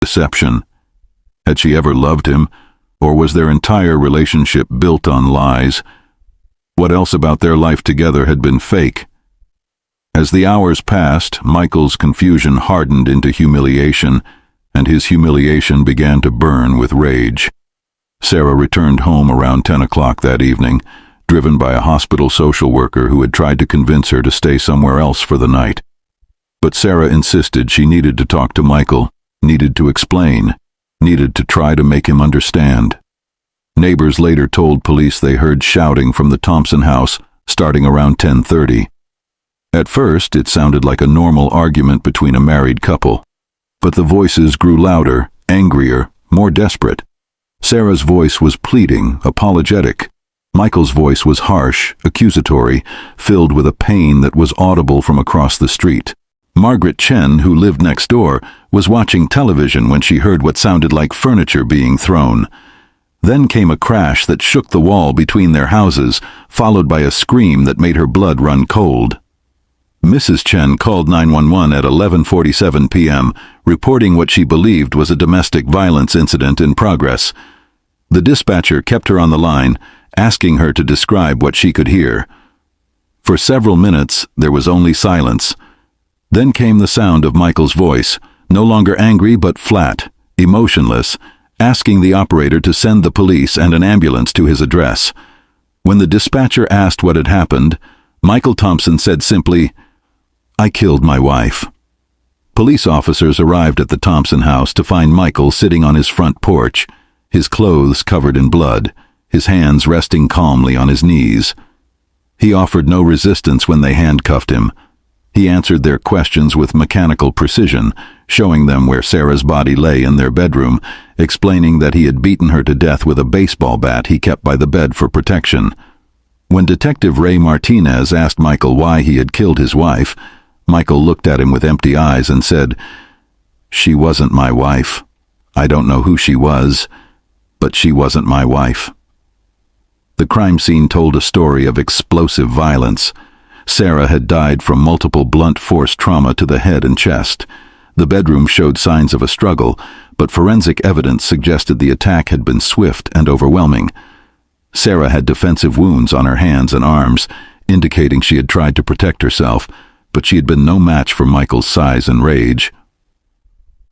deception. Had she ever loved him, or was their entire relationship built on lies? What else about their life together had been fake? As the hours passed, Michael's confusion hardened into humiliation, and his humiliation began to burn with rage. Sarah returned home around 10 o'clock that evening, driven by a hospital social worker who had tried to convince her to stay somewhere else for the night. But Sarah insisted she needed to talk to Michael, needed to explain, needed to try to make him understand. Neighbors later told police they heard shouting from the Thompson house starting around 10:30. At first, it sounded like a normal argument between a married couple. But the voices grew louder, angrier, more desperate. Sarah's voice was pleading, apologetic. Michael's voice was harsh, accusatory, filled with a pain that was audible from across the street. Margaret Chen, who lived next door, was watching television when she heard what sounded like furniture being thrown. Then came a crash that shook the wall between their houses, followed by a scream that made her blood run cold. Mrs. Chen called 911 at 11:47 p.m., reporting what she believed was a domestic violence incident in progress. The dispatcher kept her on the line, asking her to describe what she could hear. For several minutes, there was only silence. Then came the sound of Michael's voice, no longer angry but flat, emotionless, asking the operator to send the police and an ambulance to his address. When the dispatcher asked what had happened, Michael Thompson said simply, "I killed my wife." Police officers arrived at the Thompson house to find Michael sitting on his front porch, his clothes covered in blood, his hands resting calmly on his knees. He offered no resistance when they handcuffed him. He answered their questions with mechanical precision, showing them where Sarah's body lay in their bedroom, explaining that he had beaten her to death with a baseball bat he kept by the bed for protection. When Detective Ray Martinez asked Michael why he had killed his wife, Michael looked at him with empty eyes and said, "She wasn't my wife. I don't know who she was, but she wasn't my wife." The crime scene told a story of explosive violence. Sarah had died from multiple blunt force trauma to the head and chest. The bedroom showed signs of a struggle, but forensic evidence suggested the attack had been swift and overwhelming. Sarah had defensive wounds on her hands and arms, indicating she had tried to protect herself, but she had been no match for Michael's size and rage.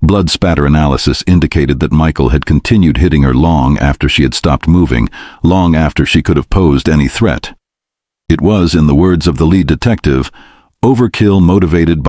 Blood spatter analysis indicated that Michael had continued hitting her long after she had stopped moving, long after she could have posed any threat. It was, in the words of the lead detective, overkill motivated by